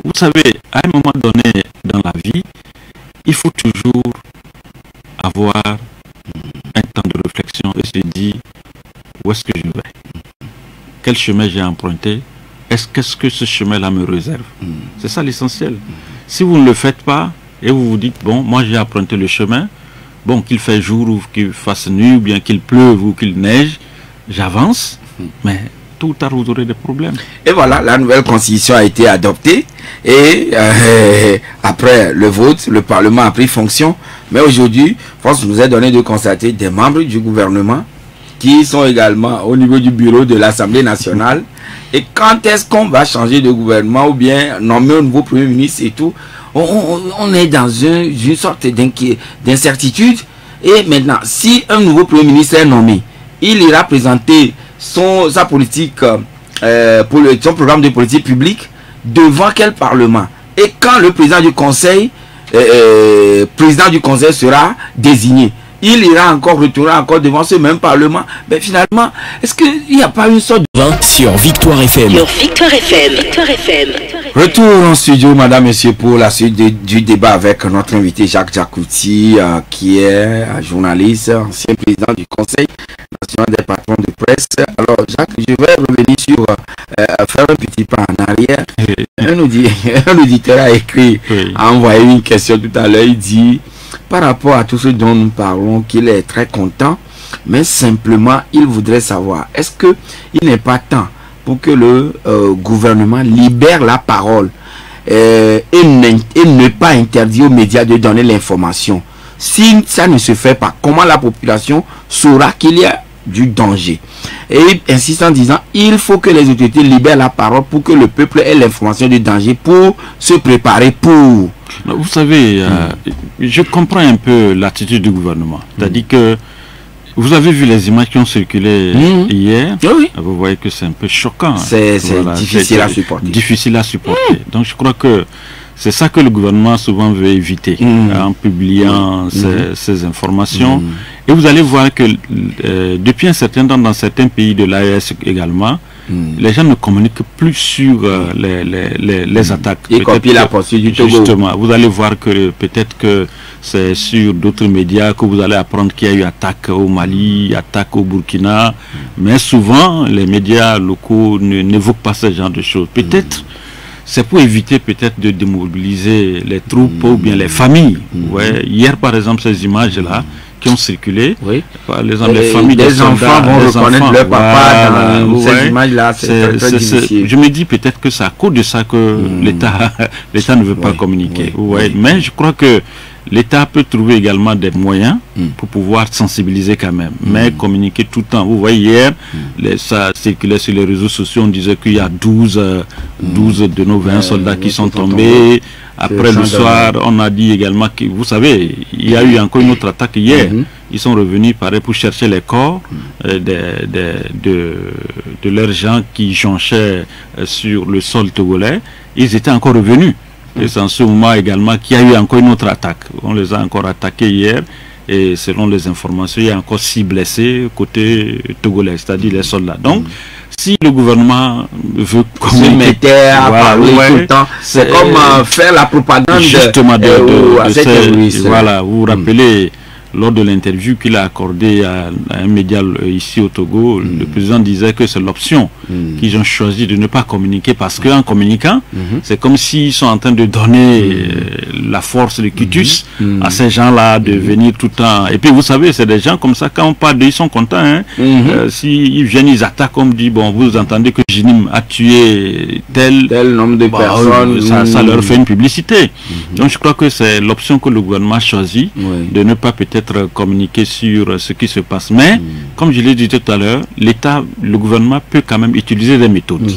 Speaker 2: Vous savez, à un moment donné dans la vie, il faut toujours avoir un temps de réflexion et se dire où est-ce que je vais, quel chemin j'ai emprunté, qu'est-ce que ce chemin-là me réserve. C'est ça l'essentiel. Si vous ne le faites pas et vous vous dites bon, moi j'ai emprunté le chemin, bon, qu'il fait jour ou qu'il fasse nuit ou bien qu'il pleuve ou qu'il neige, j'avance, mais tôt ou tard vous aurez des problèmes.
Speaker 1: Et voilà, la nouvelle constitution a été adoptée et après le vote, le Parlement a pris fonction. Mais aujourd'hui, force nous est donnée de constater des membres du gouvernement qui sont également au niveau du bureau de l'Assemblée nationale. Et quand est-ce qu'on va changer de gouvernement ou bien nommer un nouveau Premier ministre et tout, on est dans une sorte d'incertitude. Et maintenant, si un nouveau Premier ministre est nommé, il ira présenter sa politique son programme de politique publique devant quel parlement? Et quand le président du conseil sera désigné, il ira encore retourner encore devant ce même parlement. Mais finalement, est-ce qu'il n'y a pas une sorte de...
Speaker 3: Sur Victoire FM.
Speaker 4: Sur Victoire FM. Victoire FM.
Speaker 1: Retour en studio, madame, monsieur, pour la suite du débat avec notre invité Jacques Diakouty, qui est journaliste, ancien président du Conseil national des patrons de presse. Alors, Jacques, je vais revenir sur faire un petit pas en arrière. Un auditeur a écrit, a envoyé une question tout à l'heure. Il dit, par rapport à tout ce dont nous parlons, qu'il est très content, mais simplement, il voudrait savoir, est-ce qu'il n'est pas temps pour que le gouvernement libère la parole et ne pas interdire aux médias de donner l'information? Si ça ne se fait pas, comment la population saura qu'il y a du danger? Et il insiste en disant, il faut que les autorités libèrent la parole pour que le peuple ait l'information du danger pour se préparer pour...
Speaker 2: Vous savez, je comprends un peu l'attitude du gouvernement. C'est-à-dire que vous avez vu les images qui ont circulé hier.
Speaker 1: Oui.
Speaker 2: Vous voyez que c'est un peu choquant.
Speaker 1: C'est difficile à supporter.
Speaker 2: Difficile à supporter. Donc je crois que c'est ça que le gouvernement souvent veut éviter en publiant ces informations. Et vous allez voir que depuis un certain temps, dans certains pays de l'AES également, les gens ne communiquent plus sur les attaques.
Speaker 1: Et copient la poursuite du Togo.
Speaker 2: Justement, vous allez voir que peut-être que c'est sur d'autres médias que vous allez apprendre qu'il y a eu attaque au Mali, attaque au Burkina. Mais souvent, les médias locaux n'évoquent pas ce genre de choses. Peut-être c'est pour éviter peut-être de démobiliser les troupes ou bien les familles. Ouais. Hier, par exemple, ces images-là qui ont circulé, par exemple, les familles des
Speaker 1: enfants vont reconnaître leur papa dans ces images-là. C'est très difficile.
Speaker 2: Je me dis peut-être que c'est à cause de ça que l'État ne veut pas communiquer. Mais je crois que l'État peut trouver également des moyens pour pouvoir sensibiliser quand même, mais communiquer tout le temps. Vous voyez, hier, ça circulait sur les réseaux sociaux, on disait qu'il y a 12 de nos 20 soldats qui sont tombés. Après le soir, on a dit également que, vous savez, il y a eu encore une autre attaque hier. Ils sont revenus, pareil, pour chercher les corps de leurs gens qui jonchaient sur le sol togolais. Ils étaient encore revenus. Et c'est en ce moment également qu'il y a eu encore une autre attaque. On les a encore attaqués hier. Et selon les informations, il y a encore 6 blessés côté togolais, c'est-à-dire les soldats. Donc, si le gouvernement veut
Speaker 1: se mettre à parler tout le temps, c'est comme faire la propagande
Speaker 2: justement
Speaker 1: à ces terroristes.
Speaker 2: Voilà, vous vous rappelez, lors de l'interview qu'il a accordée à un média ici au Togo, le président disait que c'est l'option qu'ils ont choisi de ne pas communiquer, parce qu'en communiquant, c'est comme s'ils sont en train de donner la force de quitus à ces gens-là de venir tout le temps. Et puis vous savez, c'est des gens comme ça, quand on parle d'eux, ils sont contents. Hein? S'ils viennent, ils attaquent, on dit, bon, vous entendez que Jinim a tué tel
Speaker 1: nombre de personnes.
Speaker 2: Ça leur fait une publicité. Donc je crois que c'est l'option que le gouvernement a choisi, de ne pas peut-être communiquer sur ce qui se passe. Mais, comme je l'ai dit tout à l'heure, l'État, le gouvernement peut quand même utiliser des méthodes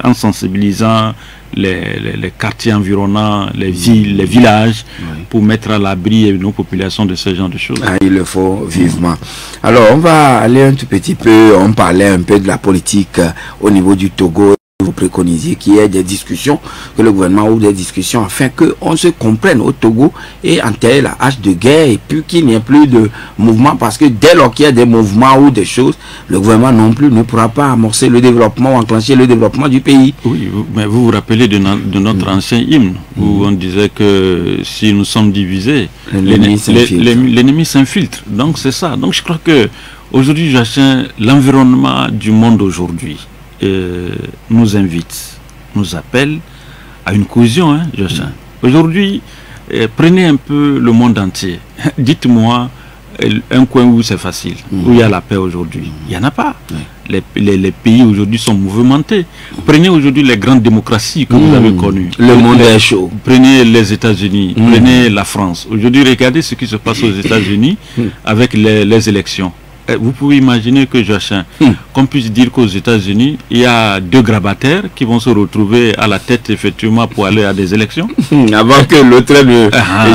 Speaker 2: en sensibilisant les quartiers environnants, les villes, les villages, pour mettre à l'abri nos populations de ce genre de choses.
Speaker 1: Il le faut vivement. Alors, on va aller un tout petit peu, on parlait un peu de la politique au niveau du Togo. Vous préconisez qu'il y ait des discussions, que le gouvernement ouvre des discussions afin qu'on se comprenne au Togo et enterrer la hache de guerre, et puis qu'il n'y ait plus de mouvement, parce que dès lors qu'il y a des mouvements ou des choses, le gouvernement non plus ne pourra pas amorcer le développement ou enclencher le développement du pays.
Speaker 2: Oui, mais vous vous rappelez de notre ancien hymne où on disait que si nous sommes divisés, l'ennemi s'infiltre. Donc c'est ça. Donc je crois que aujourd'hui, l'environnement du monde aujourd'hui nous invite, nous appelle à une cohésion, hein, Aujourd'hui, prenez un peu le monde entier. Dites-moi un coin où c'est facile, où il y a la paix aujourd'hui. Il n'y en a pas. Les pays aujourd'hui sont mouvementés. Prenez aujourd'hui les grandes démocraties que vous avez connues.
Speaker 1: Le monde est chaud.
Speaker 2: Prenez les États-Unis, prenez la France. Aujourd'hui, regardez ce qui se passe aux États-Unis avec les élections. Vous pouvez imaginer que qu'on puisse dire qu'aux États-Unis, il y a 2 grabataires qui vont se retrouver à la tête, effectivement, pour aller à des élections.
Speaker 1: Avant que l'autre ne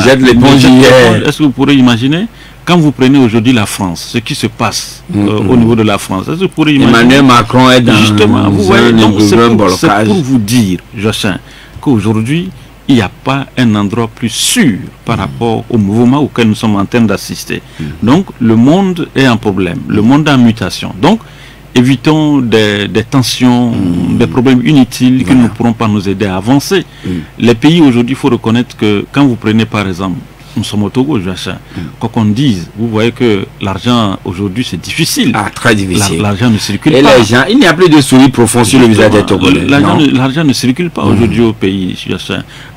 Speaker 1: jette l'éponge hier.
Speaker 2: Est-ce que vous pourrez imaginer? quand vous prenez aujourd'hui la France, ce qui se passe au niveau de la France, vous pourrez imaginer.
Speaker 1: Emmanuel Macron est dans
Speaker 2: justement, vous voyez, donc c'est
Speaker 1: blocage.
Speaker 2: Pour vous dire, Jochin, qu'aujourd'hui, il n'y a pas un endroit plus sûr par rapport au mouvement auquel nous sommes en train d'assister. Donc, le monde est en problème, le monde est en mutation. Donc, évitons des tensions, des problèmes inutiles qui ne pourront pas nous aider à avancer. Les pays aujourd'hui, il faut reconnaître que quand vous prenez par exemple, nous sommes au Togo, quoi qu'on dise, vous voyez que l'argent aujourd'hui c'est difficile.
Speaker 1: Ah, très difficile.
Speaker 2: L'argent ne circule
Speaker 1: et
Speaker 2: pas.
Speaker 1: Les gens, il n'y a plus de sourire profond sur le visage des Togolais.
Speaker 2: L'argent ne circule pas aujourd'hui au pays.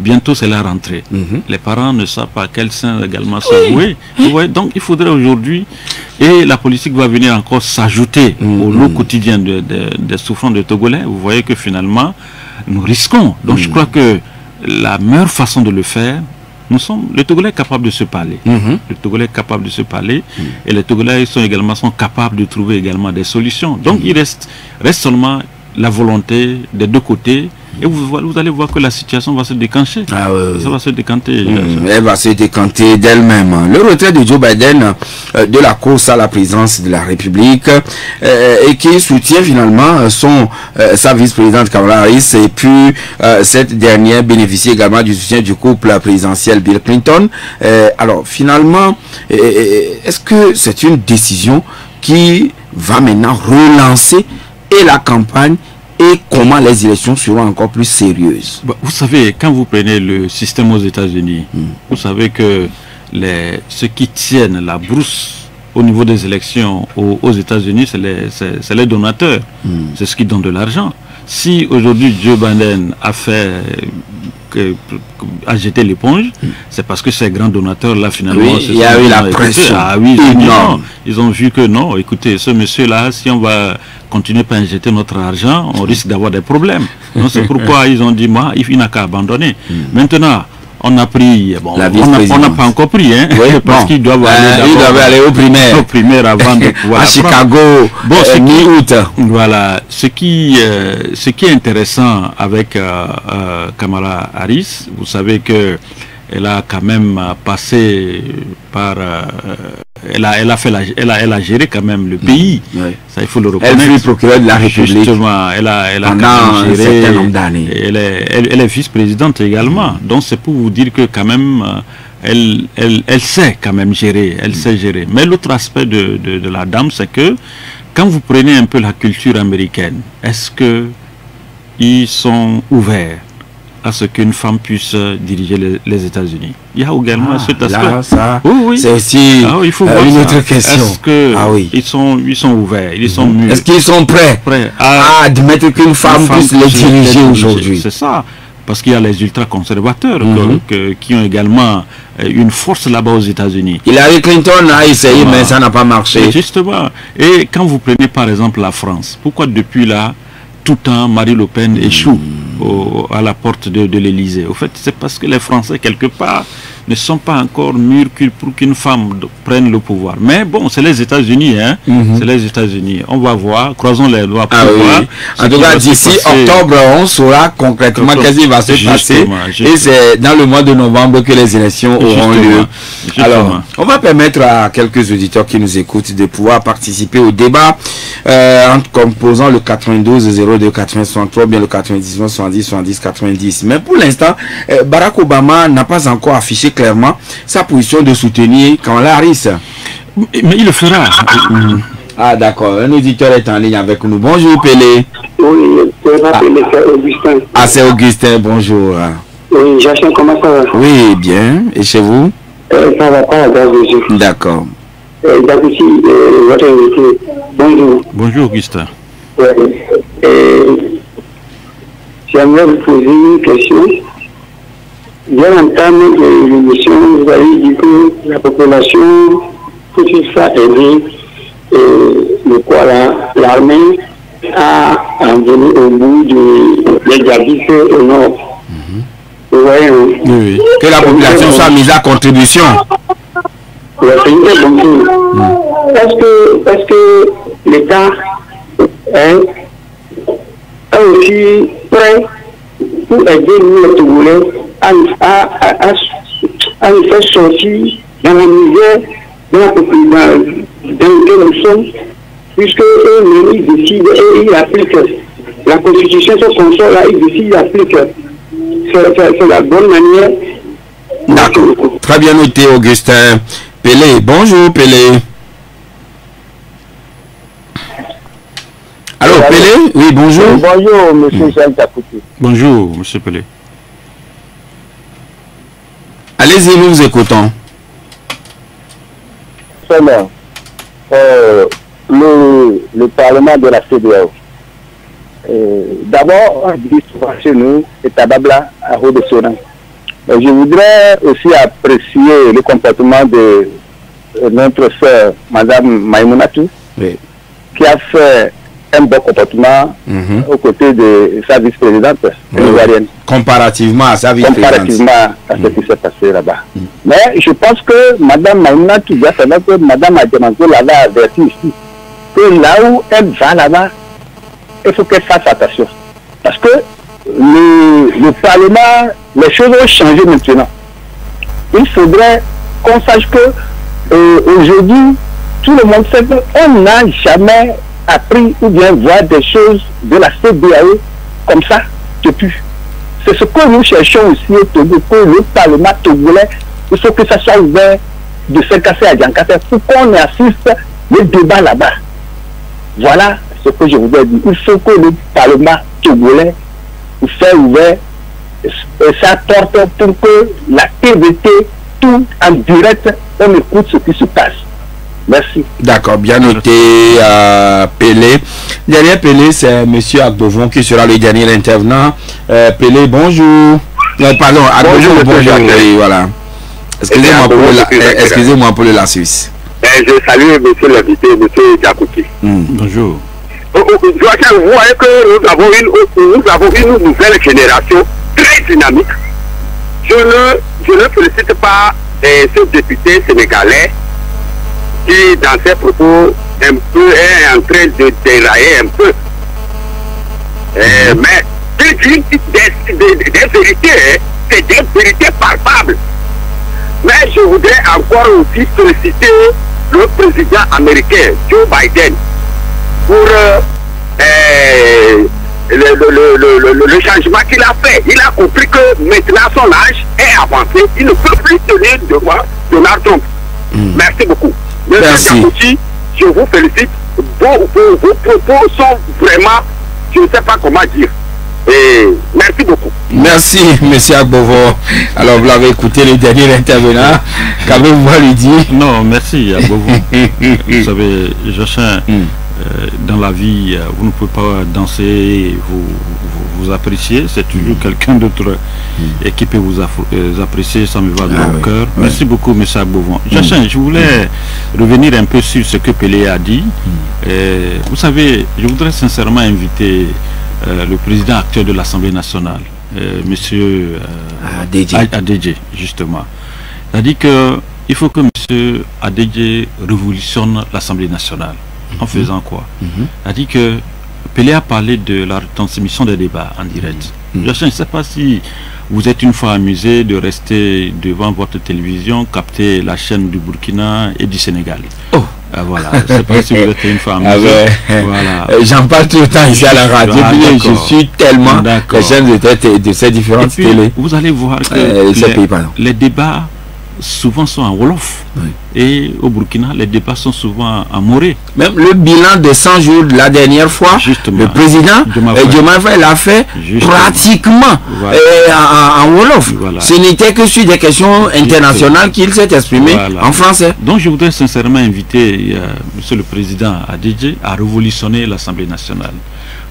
Speaker 2: Bientôt c'est la rentrée. Les parents ne savent pas quel sein également sont voués. Vous voyez, donc il faudrait aujourd'hui, et la politique va venir encore s'ajouter au lot quotidien des souffrants de Togolais. Vous voyez que finalement nous risquons. Donc je crois que la meilleure façon de le faire, le Togolais est capable de se parler. Le Togolais est capable de se parler et les Togolais sont capables de trouver également des solutions. Donc il reste seulement la volonté des deux côtés. Et vous allez voir que la situation va se décanter.
Speaker 1: Ah,
Speaker 2: ça va se décanter.
Speaker 1: Elle va se décanter d'elle-même. Le retrait de Joe Biden de la course à la présidence de la République et qui soutient finalement sa vice-présidente Kamala Harris, et puis cette dernière bénéficie également du soutien du couple présidentiel Bill Clinton. Alors finalement, est-ce que c'est une décision qui va maintenant relancer et la campagne et comment les élections seront encore plus sérieuses?
Speaker 2: Vous savez, quand vous prenez le système aux États-Unis, vous savez que ceux qui tiennent la brousse au niveau des élections aux États-Unis, c'est les donateurs. C'est ce qui donne de l'argent. Si aujourd'hui Joe Biden a jeté l'éponge, c'est parce que ces grands donateurs-là, finalement,
Speaker 1: il y a eu la pression.
Speaker 2: Ils ont vu que non, écoutez, ce monsieur-là, si on va continuer par injecter notre argent, on risque d'avoir des problèmes. Donc c'est pourquoi ils ont dit, moi, il n'a qu'à abandonner. Maintenant, on a pris, on n'a pas encore pris, parce qu'ils doivent
Speaker 1: aller au primaire
Speaker 2: avant de pouvoir
Speaker 1: à Chicago, mi-août.
Speaker 2: Voilà, ce qui est intéressant avec Kamala Harris, vous savez que elle a quand même passé par elle a géré quand même le pays. Ça, il faut le reconnaître.
Speaker 1: Elle fut procureure de la République.
Speaker 2: Justement, elle a
Speaker 1: pendant un certain nombre d'années.
Speaker 2: Elle est vice-présidente également. Donc c'est pour vous dire que quand même elle sait quand même gérer. Elle sait gérer. Mais l'autre aspect de la dame, c'est que quand vous prenez un peu la culture américaine, est-ce que ils sont ouverts à ce qu'une femme puisse diriger les États-Unis? Il y a également cet aspect.
Speaker 1: Oui. C'est aussi
Speaker 2: il faut voir
Speaker 1: une autre question.
Speaker 2: Est-ce que ils sont ouverts, ils sont mûrs?
Speaker 1: Est-ce qu'ils sont prêts à admettre qu'une femme puisse les diriger aujourd'hui?
Speaker 2: C'est ça. Parce qu'il y a les ultra-conservateurs qui ont également une force là-bas aux États-Unis.
Speaker 1: Hillary Clinton a essayé, mais ça n'a pas marché.
Speaker 2: Justement. Et quand vous prenez par exemple la France, pourquoi depuis là, tout le temps, Marie Le Pen échoue à la porte de l'Élysée? Au fait, c'est parce que les Français, quelque part, ne sont pas encore mûrs pour qu'une femme prenne le pouvoir. Mais bon, c'est les États-Unis, c'est les États-Unis. On va voir, croisons les doigts pour voir.
Speaker 1: En tout cas, d'ici octobre, on saura concrètement qu'est-ce qui va se passer. Et c'est dans le mois de novembre que les élections auront lieu. Alors, on va permettre à quelques auditeurs qui nous écoutent de pouvoir participer au débat en composant le 92 02 80 63, bien le 99 70 70 90. Mais pour l'instant, Barack Obama n'a pas encore affiché clairement sa position de soutenir Kamala Harris.
Speaker 2: Mais il le fera.
Speaker 1: Ah d'accord, un auditeur est en ligne avec nous. Bonjour Pelé.
Speaker 3: Oui, c'est Augustin.
Speaker 1: Ah c'est Augustin, bonjour.
Speaker 3: Oui, Jachin, comment ça va?
Speaker 1: Oui, bien. Et chez vous?
Speaker 3: Ça va pas, grâce à Dieu.
Speaker 1: D'accord.
Speaker 3: D'accord, votre invité. Bonjour.
Speaker 2: Bonjour Augustin.
Speaker 3: J'aimerais vous poser une question. Bien l'entame de l'émission, vous avez dit que la population, tout ça aider, le quoi l'armée a envenu au bout des djihadistes au nord. Vous voyez,
Speaker 1: oui. Que la population soit mise à contribution.
Speaker 3: Oui, c'est une très bonne chose. Est-ce que l'État est aussi prêt pour aider nous les Togolais à nous faire sortir dans la misère dans lequel nous sommes, puisque eux, ils décident et ils appliquent. La Constitution, ce consort-là, ils décident d'appliquer. C'est la bonne manière.
Speaker 1: D'accord. Très bien noté, Augustin. Pelé, bonjour Pelé. Allô, Pelé? Oui, bonjour.
Speaker 3: Bonjour, monsieur Jean Takouti.
Speaker 2: Bonjour, monsieur Pelé.
Speaker 1: Allez-y, nous vous écoutons.
Speaker 3: Le Parlement de la CEDEAO. D'abord, on dit souvent chez nous, et Tababla à Rodessona. Je voudrais aussi apprécier le comportement de notre sœur, Madame Maïmounatou,
Speaker 1: Oui.
Speaker 3: qui a fait un bon comportement aux côtés de sa vice-présidente ivoirienne.
Speaker 1: Comparativement à sa vice-présidente.
Speaker 3: Comparativement à ce qui s'est passé là-bas. Mais je pense que Madame Maïmounatou doit savoir que Madame Adjamanzo l'avait averti ici, que là où elle va là-bas, il faut qu'elle fasse attention. Parce que le Parlement, les choses ont changé maintenant. Il faudrait qu'on sache que aujourd'hui, tout le monde sait qu'on n'a jamais appris ou bien voir des choses de la CEDEAO comme ça depuis. C'est ce que nous cherchons aussi au Togo, que le Parlement togolais, il faut que ça soit ouvert de se casser à Djankate pour qu'on assiste le débat là-bas. Voilà ce que je voudrais dire. Il faut que le Parlement togolais soit ouvert sa porte pour que la TVT, tout en direct, on écoute ce qui se passe. Merci.
Speaker 1: D'accord, bien noté, Pelé. Dernier Pelé, c'est M. Agbovon qui sera le dernier intervenant. Pelé, bonjour. Pardon, Agbovon, bonjour. Oui, voilà. Excusez-moi pour le lapsus.
Speaker 3: Je salue monsieur l'invité, monsieur Djakouti.
Speaker 2: Bonjour.
Speaker 3: Joachim, vous voyez que nous avons une nouvelle génération très dynamique. Je ne félicite pas ce député sénégalais qui, dans ses propos, un peu est en train de dérailler un peu. Mais il dit des vérités, c'est des vérités palpables. Mais je voudrais encore aussi féliciter le président américain, Joe Biden, pour le changement qu'il a fait. Il a compris que maintenant son âge est avancé. Il ne peut plus tenir devant Donald Trump. Merci beaucoup.
Speaker 1: Merci.
Speaker 3: Monsieur Djakouti, je vous félicite. Vos propos sont vraiment, je ne sais pas comment dire. Et merci beaucoup.
Speaker 1: Merci, monsieur Agbovon. Alors, vous l'avez écouté, le dernier intervenant. Qu'avez-vous à lui dire?
Speaker 2: Non, merci Agbovon. Vous savez, Joachim, dans la vie, vous ne pouvez pas danser, vous apprécier. C'est toujours quelqu'un d'autre qui peut vous apprécier, ça me va dans le cœur. Merci beaucoup, M. Agbovon. Joachim, je voulais revenir un peu sur ce que Pelé a dit. Vous savez, je voudrais sincèrement inviter le président actuel de l'Assemblée nationale, M. Adedje, justement. Il a dit qu'il faut que M. Adedje révolutionne l'Assemblée nationale. En faisant quoi? Il a dit que Pelé a parlé de la retransmission des débats en direct. Je ne sais pas si vous êtes une fois amusé de rester devant votre télévision, capter la chaîne du Burkina et du Sénégal. Oh. Voilà, je ne sais pas si vous êtes une fois amusé. Voilà.
Speaker 1: J'en parle tout le temps ici à la radio, je suis tellement la chaîne de tête de ces différentes télés.
Speaker 2: Vous allez voir que les débats souvent sont en Wolof. Et au Burkina, les débats sont souvent en Moré.
Speaker 1: Même le bilan de 100 jours de la dernière fois, le président Diomaye Faye l'a fait pratiquement en Wolof. Ce n'était que sur des questions internationales qu'il s'est exprimé en français.
Speaker 2: Donc je voudrais sincèrement inviter Monsieur le Président Adedje à révolutionner l'Assemblée nationale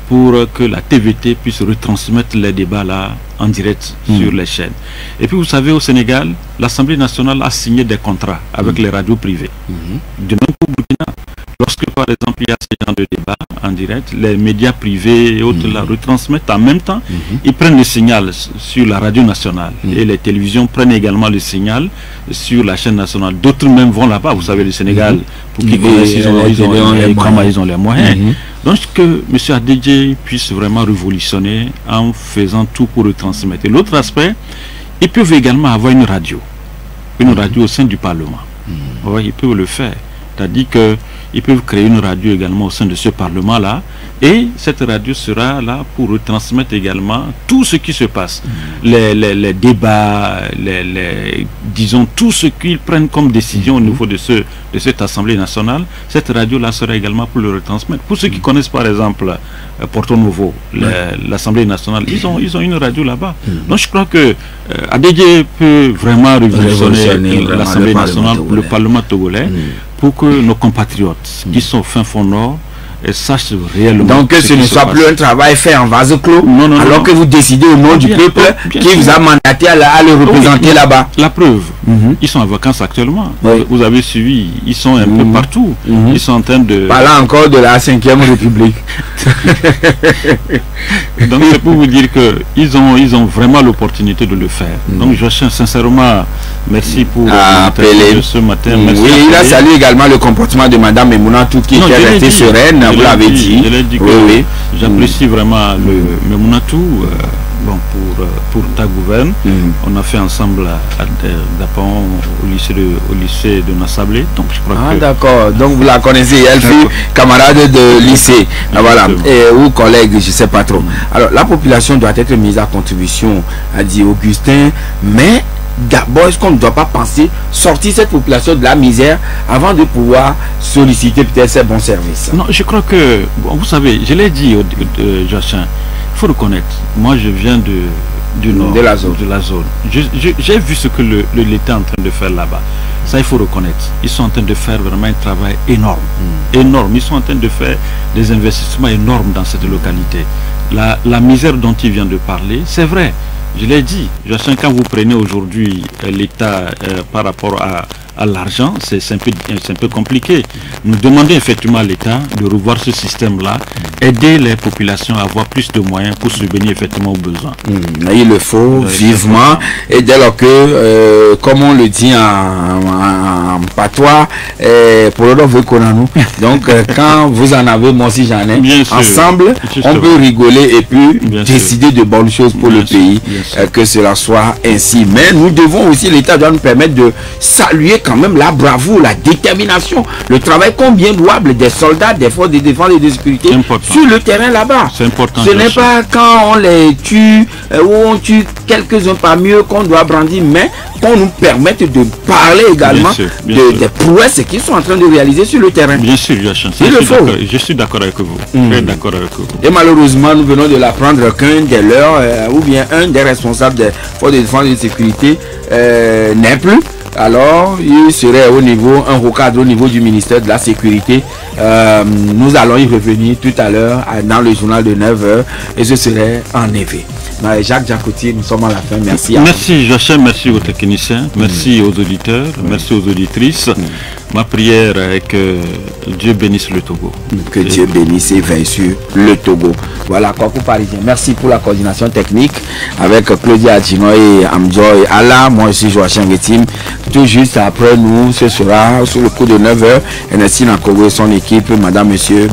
Speaker 2: pour que la TVT puisse retransmettre les débats là en direct sur les chaînes. Et puis vous savez, au Sénégal, l'Assemblée nationale a signé des contrats avec les radios privées. De même qu'au Burkina, lorsque par exemple il y a ce genre de débat en direct, les médias privés et autres la retransmettent en même temps. Ils prennent le signal sur la radio nationale et les télévisions prennent également le signal sur la chaîne nationale. D'autres même vont là-bas. Vous savez, le Sénégal, pour qui connaissent, ils ont les moyens. Donc que M. Adedje puisse vraiment révolutionner en faisant tout pour retransmettre. Et l'autre aspect, ils peuvent également avoir une radio au sein du Parlement. Oui, ils peuvent le faire. C'est-à-dire qu'ils peuvent créer une radio également au sein de ce Parlement-là. Et cette radio sera là pour retransmettre également tout ce qui se passe. Les débats, disons, tout ce qu'ils prennent comme décision au niveau de cette Assemblée nationale. Cette radio-là sera également pour le retransmettre. Pour ceux qui connaissent par exemple Porto Novo, l'Assemblée nationale, ils ont une radio là-bas. Donc je crois que ADG peut vraiment révolutionner l'Assemblée nationale, le Parlement togolais, pour que nos compatriotes qui sont au fin fond nord sachent réellement.
Speaker 1: Donc que ce ne soit plus un travail fait en vase clos, alors que vous décidez au nom du peuple qui vous a mandaté à le représenter là-bas.
Speaker 2: La preuve, ils sont en vacances actuellement. Vous avez suivi, ils sont un peu partout. Ils sont en train de...
Speaker 1: Parlant encore de la 5e République.
Speaker 2: Donc c'est pour vous dire qu'ils ont vraiment l'opportunité de le faire. Donc je tiens sincèrement, merci pour
Speaker 1: appeler
Speaker 2: ce matin. Merci
Speaker 1: oui, il a salué également le comportement de Madame Memouna-Tout qui était restée sereine, vous l'avez dit.
Speaker 2: Je l'ai dit que j'apprécie vraiment le Memouna-Tout. Bon, pour ta gouverne, on a fait ensemble à Dapon au lycée de Nassablé. Donc je crois que...
Speaker 1: d'accord, donc vous la connaissez, elle fut camarade de lycée, voilà, ou collègue, je ne sais pas trop. Alors la population doit être mise à contribution, a dit Augustin, mais d'abord, est-ce qu'on ne doit pas penser sortir cette population de la misère avant de pouvoir solliciter peut-être ces bons services?
Speaker 2: Non, je crois que, bon, vous savez, je l'ai dit, Jachin, il faut reconnaître, moi je viens du nord,
Speaker 1: de la zone.
Speaker 2: J'ai vu ce que l'État est en train de faire là-bas. Ça, il faut reconnaître. Ils sont en train de faire vraiment un travail énorme. Énorme. Ils sont en train de faire des investissements énormes dans cette localité. La misère dont il vient de parler, c'est vrai. Je l'ai dit, quand vous prenez aujourd'hui l'État par rapport à l'argent, c'est un peu compliqué. Nous demandons effectivement à l'État de revoir ce système-là, aider les populations à avoir plus de moyens pour subvenir effectivement aux besoins.
Speaker 1: Il le faut vivement, et dès lors que, comme on le dit en patois, pour le veut qu'on a nous. Donc quand vous en avez, moi aussi j'en ai, ensemble, on peut rigoler et puis décider de bonnes choses pour le pays. Que cela soit ainsi, mais nous devons aussi, l'État doit nous permettre de saluer quand même la bravoure, la détermination, le travail combien louable des soldats, des forces de défense et de sécurité sur le terrain là-bas.
Speaker 2: C'est important.
Speaker 1: Ce n'est pas quand on les tue ou on tue quelques-uns parmi eux qu'on doit brandir, mais qu'on nous permette de parler également des prouesses qu'ils sont en train de réaliser sur le terrain.
Speaker 2: Bien sûr, je suis d'accord avec vous. Très d'accord avec vous.
Speaker 1: Et malheureusement, nous venons de l'apprendre qu'un des leurs, ou bien un des responsables des forces de défense et de sécurité n'est plus. Alors, il serait au niveau, un recadre au niveau du ministère de la Sécurité. Nous allons y revenir tout à l'heure dans le journal de 9h et ce serait en effet. Jacques Jacotier, nous sommes à la fin. Merci à vous.
Speaker 2: Merci Joachim, merci aux techniciens, merci aux auditeurs, merci aux auditrices. Ma prière est que Dieu bénisse le Togo.
Speaker 1: Que Dieu bénisse et veille sur le Togo. Voilà, Kwaku Parisien. Merci pour la coordination technique avec Claudia Adjino et Amjoy Allah. Moi, je suis Joachim Getim. Tout juste après nous, ce sera sur le coup de 9h. NSI Nakogo et son équipe, madame, monsieur.